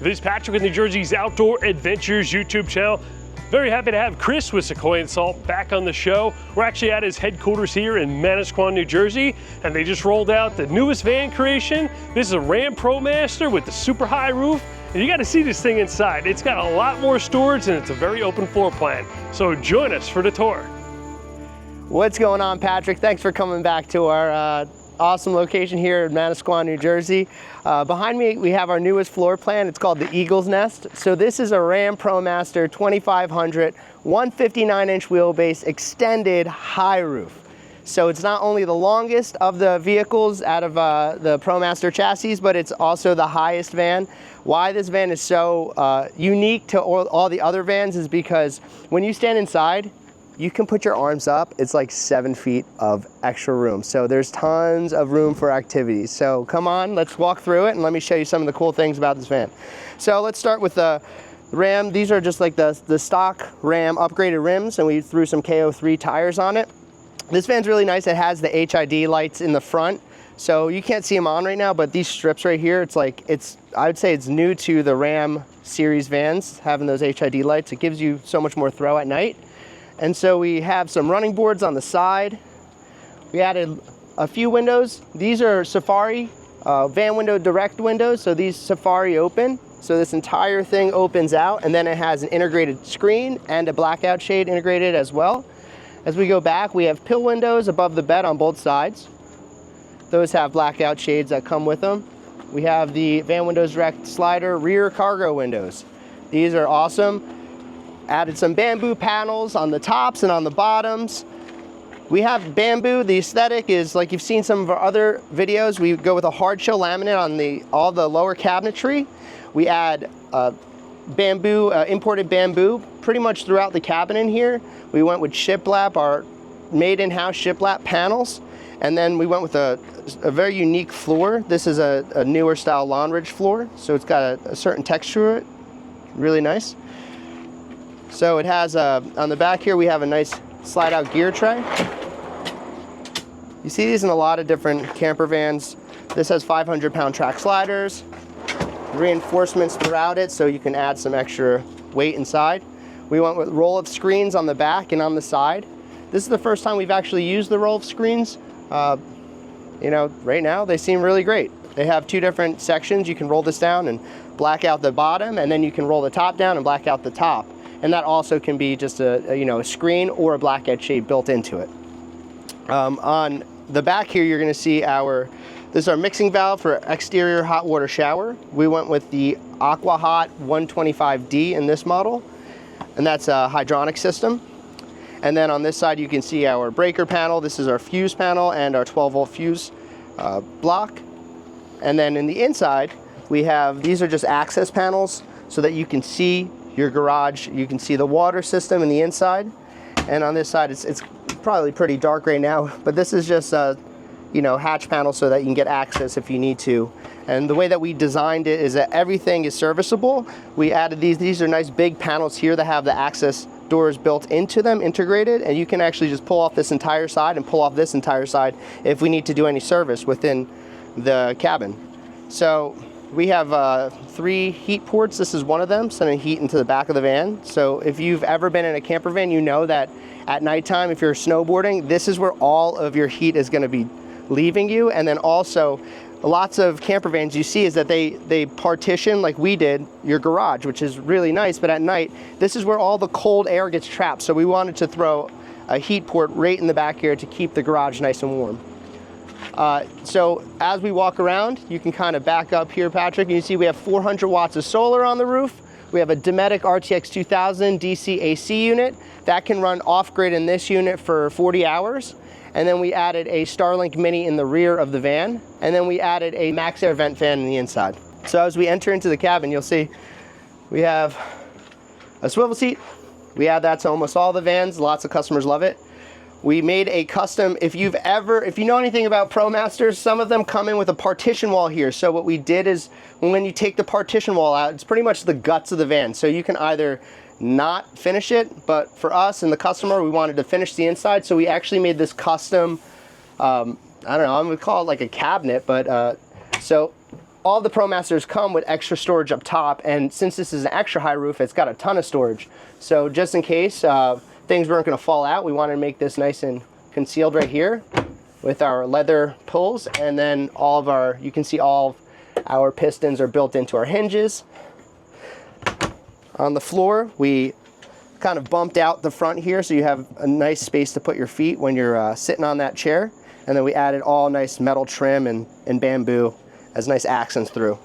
This is Patrick with New Jersey's Outdoor Adventures YouTube channel. Very happy to have Chris with Sequoia Salt back on the show. We're actually at his headquarters here in Manasquan, New Jersey, and they just rolled out the newest van creation. This is a Ram ProMaster with the super high roof, and you got to see this thing inside. It's got a lot more storage and it's a very open floor plan. So join us for the tour. What's going on, Patrick? Thanks for coming back to our awesome location here in Manasquan, New Jersey. Behind me, we have our newest floor plan. It's called the Eagle's Nest. So this is a Ram ProMaster 2500, 159-inch wheelbase, extended high roof. So it's not only the longest of the vehicles out of the ProMaster chassis, but it's also the highest van. Why this van is so unique to all the other vans is because when you stand inside, you can put your arms up. It's like 7 feet of extra room. So there's tons of room for activities. So come on, let's walk through it and let me show you some of the cool things about this van. So let's start with the Ram. These are just like the stock Ram upgraded rims, and we threw some KO3 tires on it. This van's really nice. It has the HID lights in the front. So you can't see them on right now, but these strips right here, I would say it's new to the Ram series vans, having those HID lights. It gives you so much more throw at night. And so we have some running boards on the side. We added a few windows. These are Safari van window direct windows. So these Safari open. So this entire thing opens out, and then it has an integrated screen and a blackout shade integrated as well. As we go back, we have pill windows above the bed on both sides. Those have blackout shades that come with them. We have the van windows direct slider rear cargo windows. These are awesome. Added some bamboo panels on the tops and on the bottoms. We have bamboo. The aesthetic is like you've seen some of our other videos. We go with a hard shell laminate on all the lower cabinetry. We add bamboo, imported bamboo, pretty much throughout the cabin in here. We went with shiplap, our made in-house shiplap panels. And then we went with a very unique floor. This is a newer style lawn ridge floor. So it's got a certain texture to it, really nice. So it has, on the back here, we have a nice slide out gear tray. You see these in a lot of different camper vans. This has 500-pound track sliders, reinforcements throughout it so you can add some extra weight inside. We went with roll-up screens on the back and on the side. This is the first time we've actually used the roll-up screens. You know, right now they seem really great. They have two different sections. You can roll this down and black out the bottom, and then you can roll the top down and black out the top. And that also can be just a screen or a blackout shade built into it. On the back here, you're going to see this is our mixing valve for exterior hot water shower. We went with the Aqua Hot 125D in this model, and that's a hydronic system. And then on this side, you can see our breaker panel. This is our fuse panel and our 12-volt fuse block. And then in the inside, we have, these are just access panels so that you can see your garage. You can see the water system in the inside. And on this side, it's probably pretty dark right now, but this is just a hatch panel so that you can get access if you need to. And the way that we designed it is that everything is serviceable. We added these are nice big panels here that have the access doors built into them, integrated, and you can actually just pull off this entire side and pull off this entire side if we need to do any service within the cabin. So we have 3 heat ports. This is one of them, sending heat into the back of the van. So if you've ever been in a camper van, you know that at nighttime, if you're snowboarding, this is where all of your heat is going to be leaving you. And then also, lots of camper vans you see is that they partition, like we did, your garage, which is really nice. But at night, this is where all the cold air gets trapped. So we wanted to throw a heat port right in the back here to keep the garage nice and warm. So as we walk around, you can kind of back up here, Patrick, and you see we have 400 watts of solar on the roof. We have a Dometic RTX 2000 DC AC unit that can run off-grid in this unit for 40 hours. And then we added a Starlink Mini in the rear of the van. And then we added a Max Air vent fan in the inside. So as we enter into the cabin, you'll see we have a swivel seat. We add that to almost all the vans. Lots of customers love it. We made a custom, if you know anything about ProMasters, some of them come in with a partition wall here. So what we did is when you take the partition wall out, it's pretty much the guts of the van. So you can either not finish it, but for us and the customer, we wanted to finish the inside. So we actually made this custom, I don't know, I'm gonna call it like a cabinet, but so all the ProMasters come with extra storage up top, and since this is an extra high roof, it's got a ton of storage. So just in case things weren't going to fall out, we wanted to make this nice and concealed right here with our leather pulls, and then all of our, you can see all of our pistons are built into our hinges. On the floor, we kind of bumped out the front here so you have a nice space to put your feet when you're sitting on that chair. And then we added all nice metal trim and bamboo as nice accents through.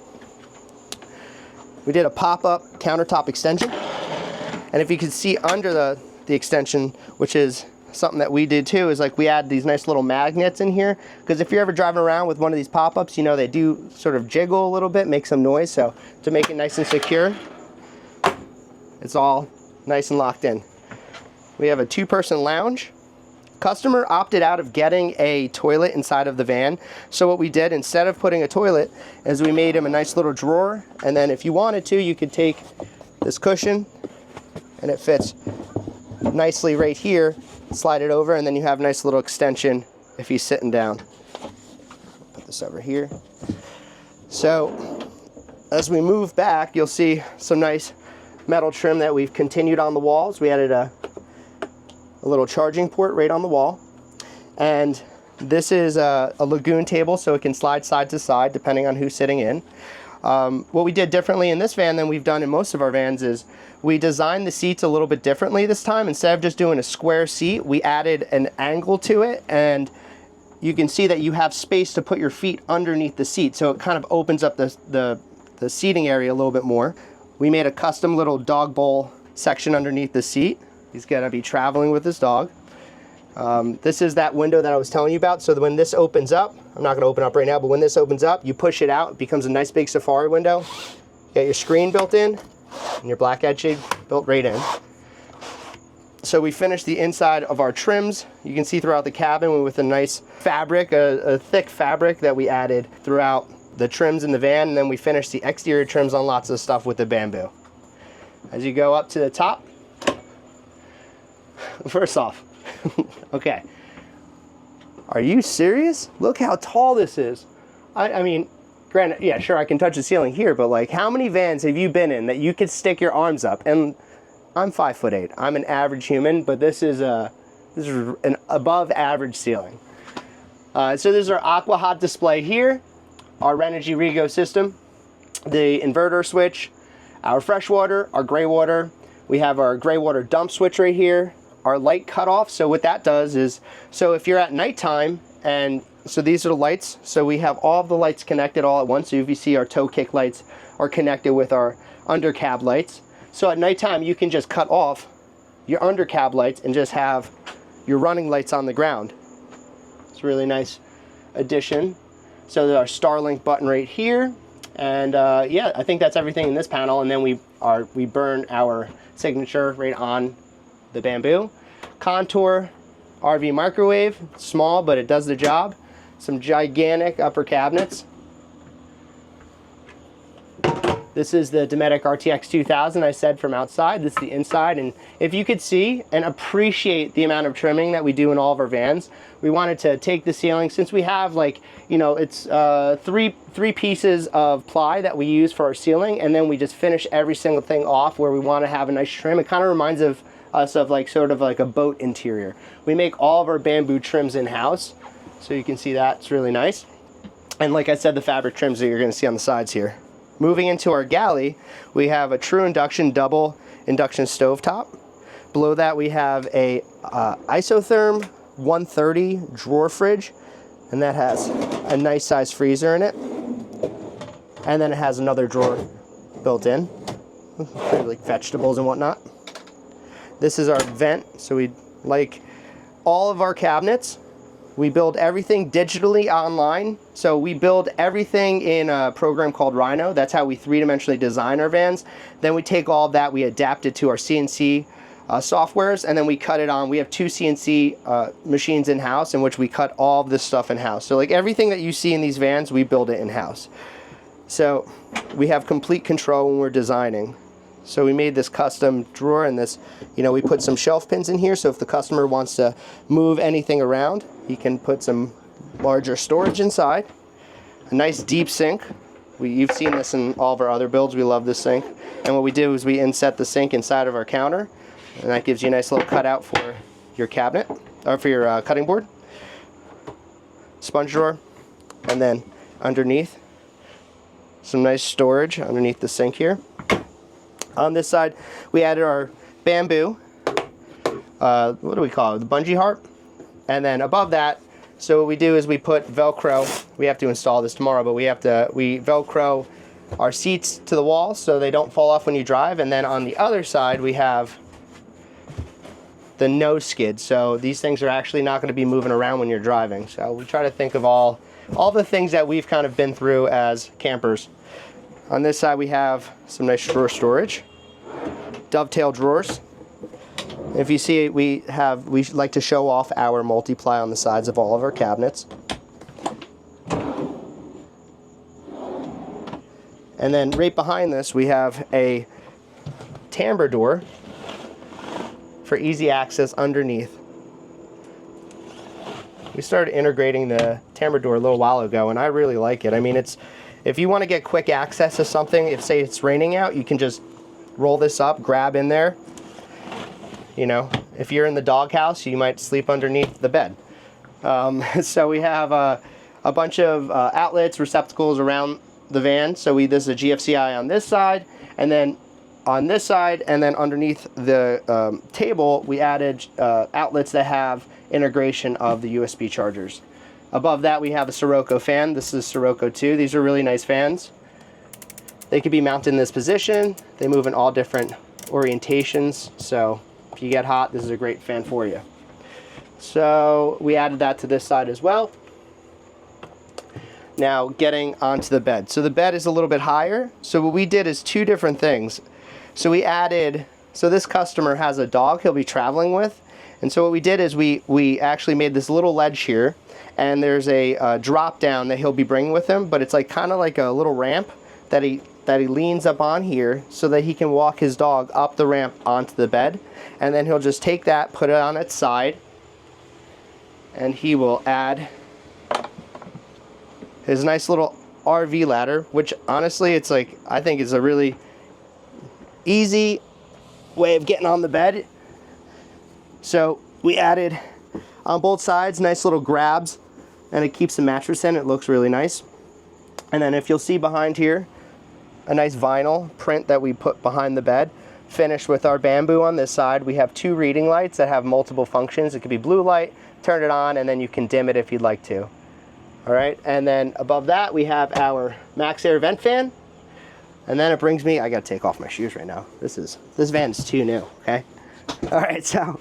We did a pop-up countertop extension. And if you can see under the extension, which is something that we did too, is like we add these nice little magnets in here. Because if you're ever driving around with one of these pop-ups, you know they do sort of jiggle a little bit, make some noise. So to make it nice and secure, it's all nice and locked in. We have a 2-person lounge. Customer opted out of getting a toilet inside of the van. So what we did, instead of putting a toilet, is we made him a nice little drawer. And then if you wanted to, you could take this cushion and it fits nicely right here, slide it over, and then you have a nice little extension if he's sitting down. Put this over here. So as we move back, you'll see some nice metal trim that we've continued on the walls. We added a little charging port right on the wall, and this is a lagoon table, so it can slide side to side depending on who's sitting in. What we did differently in this van than we've done in most of our vans is we designed the seats a little bit differently this time. Instead of just doing a square seat, we added an angle to it, and you can see that you have space to put your feet underneath the seat, so it kind of opens up the seating area a little bit more. We made a custom little dog bowl section underneath the seat. He's gonna be traveling with his dog. This is that window that I was telling you about. So that when this opens up, I'm not gonna open up right now, but when this opens up, you push it out, it becomes a nice big safari window. You got your screen built in and your black edging built right in. So we finished the inside of our trims. You can see throughout the cabin with a nice fabric, a thick fabric that we added throughout the trims in the van, and then we finished the exterior trims on lots of stuff with the bamboo. As you go up to the top, first off, okay, are you serious? Look how tall this is. I mean, granted, yeah, sure, I can touch the ceiling here, but like, how many vans have you been in that you could stick your arms up? And I'm 5'8". I'm an average human, but this is an above average ceiling. So there's our Aqua hot display here, our Renogy Rico system, the inverter switch, our fresh water, our gray water. We have our gray water dump switch right here, our light cutoff. So what that does is, so if you're at nighttime, and so these are the lights, so we have all of the lights connected all at once. So if you see our toe kick lights are connected with our under cab lights. So at nighttime, you can just cut off your under cab lights and just have your running lights on the ground. It's a really nice addition. So there's our Starlink button right here. And yeah, I think that's everything in this panel. And then we burn our signature right on the bamboo. Contour RV microwave, small, but it does the job. Some gigantic upper cabinets. This is the Dometic RTX 2000 I said from outside. This is the inside, and if you could see and appreciate the amount of trimming that we do in all of our vans, we wanted to take the ceiling, since we have, like, you know, it's three pieces of ply that we use for our ceiling, and then we just finish every single thing off where we want to have a nice trim. It kind of reminds us of like sort of like a boat interior. We make all of our bamboo trims in-house, so you can see that. It's really nice. And like I said, the fabric trims that you're going to see on the sides here. Moving into our galley, we have a true induction double induction stovetop. Below that we have a isotherm 130 drawer fridge, and that has a nice size freezer in it. And then it has another drawer built in, for like vegetables and whatnot. This is our vent, so we, like all of our cabinets, we build everything digitally online. So we build everything in a program called Rhino. That's how we three-dimensionally design our vans. Then we take all of that, we adapt it to our CNC softwares, and then we cut it on. We have 2 CNC machines in-house in which we cut all of this stuff in-house. So like everything that you see in these vans, we build it in-house. So we have complete control when we're designing. So we made this custom drawer, and this, you know, we put some shelf pins in here, so if the customer wants to move anything around, he can put some larger storage inside. A nice deep sink, You've seen this in all of our other builds. We love this sink. And what we do is we inset the sink inside of our counter, and that gives you a nice little cutout for your cabinet, or for your cutting board. Sponge drawer, and then underneath, some nice storage underneath the sink here. On this side, we added our bamboo, what do we call it, the bungee harp. And then above that, so what we do is we put Velcro. We have to install this tomorrow, but we Velcro our seats to the wall so they don't fall off when you drive. And then on the other side, we have the nose skid. So these things are actually not going to be moving around when you're driving. So we try to think of all the things that we've kind of been through as campers. On this side, we have some nice drawer storage, dovetail drawers. If you see, we like to show off our multiply on the sides of all of our cabinets. And then right behind this, we have a timbre door for easy access underneath. We started integrating the timbre door a little while ago, and I really like it. I mean, if you want to get quick access to something, if say it's raining out, you can just roll this up, grab in there. You know, if you're in the doghouse, you might sleep underneath the bed. So we have a bunch of outlets, receptacles around the van. So this is a GFCI on this side, and then on this side, and then underneath the table, we added outlets that have integration of the USB chargers. Above that, we have a Sirocco fan. This is Sirocco 2. These are really nice fans. They could be mounted in this position. They move in all different orientations. So if you get hot, this is a great fan for you. So we added that to this side as well. Now getting onto the bed. So the bed is a little bit higher. So what we did is two different things. So we added, so this customer has a dog he'll be traveling with. And so what we did is we actually made this little ledge here, and there's a drop down that he'll be bringing with him, but it's like kind of like a little ramp that he leans up on here so that he can walk his dog up the ramp onto the bed. And then he'll just take that, put it on its side, and he will add his nice little RV ladder, which honestly, it's like, I think is a really easy way of getting on the bed. So we added on both sides nice little grabs, and it keeps the mattress in. It looks really nice. And then if you'll see behind here, a nice vinyl print that we put behind the bed, finished with our bamboo on this side. We have two reading lights that have multiple functions. It could be blue light, turn it on, and then you can dim it if you'd like to. All right, and then above that, we have our Max Air vent fan. And then it brings me, I gotta take off my shoes right now. This van is too new, okay? All right, so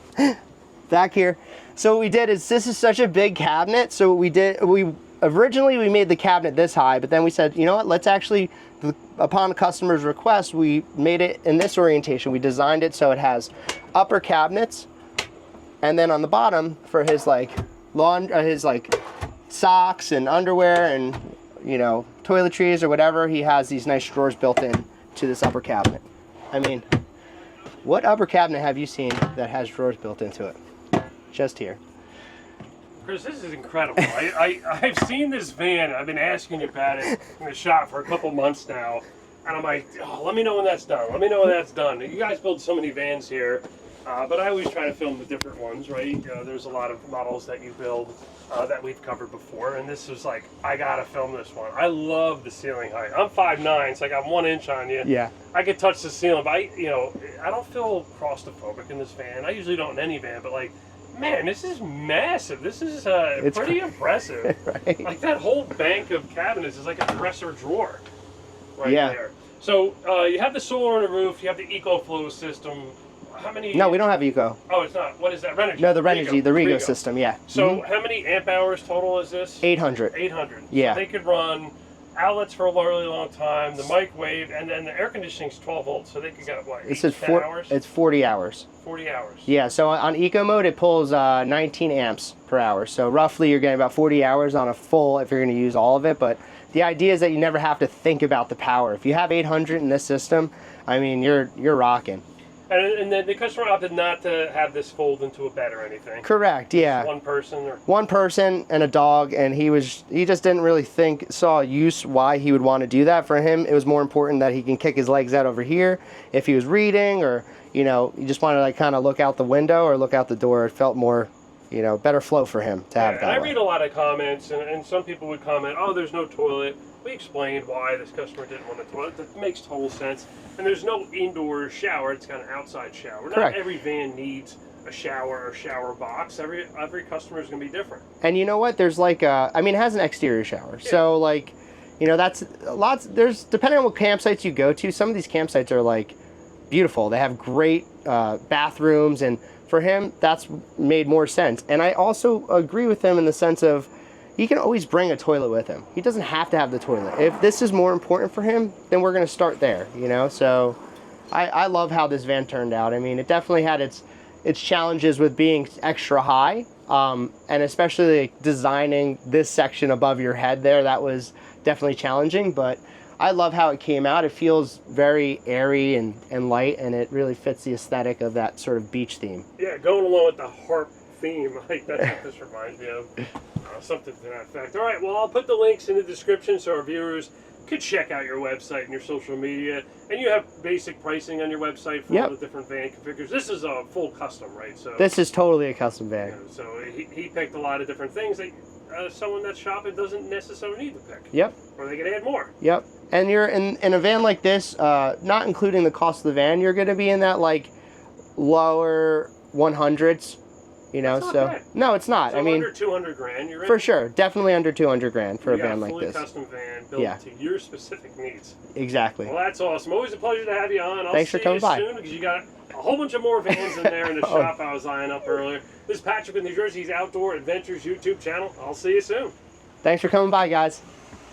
back here. So what we did is, this is such a big cabinet. So what we did, originally we made the cabinet this high, but then we said, you know what, let's actually, upon the customer's request, we made it in this orientation. We designed it so it has upper cabinets, and then on the bottom for his like his like socks and underwear and, you know, toiletries or whatever, he has these nice drawers built in to this upper cabinet. I mean, what upper cabinet have you seen that has drawers built into it? Just here. Chris, this is incredible. I've seen this van. I've been asking you about it in the shop for a couple months now. And I'm like, oh, let me know when that's done. Let me know when that's done. You guys build so many vans here. But I always try to film the different ones, right? There's a lot of models that you build that we've covered before. And this was like, I got to film this one. I love the ceiling height. I'm 5'9", so I got 1 inch on you. Yeah. I could touch the ceiling, but I don't feel claustrophobic in this van. I usually don't in any van, but like, man, this is massive. This is pretty impressive. Right. Like that whole bank of cabinets is like a dresser drawer right there. So you have the solar on the roof. You have the EcoFlow system. How many? No, we don't have Eco. Oh, it's not. What is that? Renogy. No, the Renogy, the Rico system, yeah. So how many amp hours total is this? 800. 800. Yeah. So they could run outlets for a really long time, the microwave, and then the air conditioning's 12 volts, so they could get what, 10 hours? It's 40 hours. 40 hours. Yeah, so on Eco mode, it pulls 19 amps per hour. So roughly you're getting about 40 hours on a full if you're going to use all of it. But the idea is that you never have to think about the power. If you have 800 in this system, I mean, you're rocking. And then the customer opted not to have this fold into a bed or anything. Correct, yeah. One person or... One person and a dog, and he just didn't really saw use why he would want to do that. For him, it was more important that he can kick his legs out over here if he was reading, or, you know, you just wanted to like kind of look out the window or look out the door. It felt more, you know, better flow for him to have that. I read a lot of comments, and some people would comment, oh, there's no toilet. We explained why this customer didn't want a toilet. That makes total sense. And there's no indoor shower. It's got an outside shower. Correct. Not every van needs a shower or shower box. Every customer is going to be different. And you know what? There's like I mean, it has an exterior shower. Yeah. So like, you know, that's there's, depending on what campsites you go to, some of these campsites are like beautiful. They have great bathrooms, and for him, that's made more sense. And I also agree with him in the sense of, he can always bring a toilet with him. He doesn't have to have the toilet. If this is more important for him, then we're gonna start there, you know? So I love how this van turned out. I mean, it definitely had its challenges with being extra high, and especially like designing this section above your head there, that was definitely challenging, but I love how it came out. It feels very airy and light, and it really fits the aesthetic of that sort of beach theme. Yeah, going along with the harp theme, like that's what this reminds me of. Something to that effect. All right, well, I'll put the links in the description so our viewers could check out your website and your social media. And you have basic pricing on your website for all the different van configures. This is a full custom, right? So this is totally a custom van. You know, so he picked a lot of different things that someone that's shopping doesn't necessarily need to pick. Yep. Or they can add more. Yep. And you're in a van like this, not including the cost of the van, you're going to be in that like lower 100s. You know, so bad. No, it's not. So I mean, under 200 grand, you're in. For sure, definitely under 200 grand for a van like this. A fully custom van built to your specific needs. Exactly. Well, that's awesome. Always a pleasure to have you on. Thanks for coming by. Soon, because you got a whole bunch of more vans in there in the shop I was eyeing up earlier. This is Patrick with New Jersey's Outdoor Adventures YouTube channel. I'll see you soon. Thanks for coming by, guys.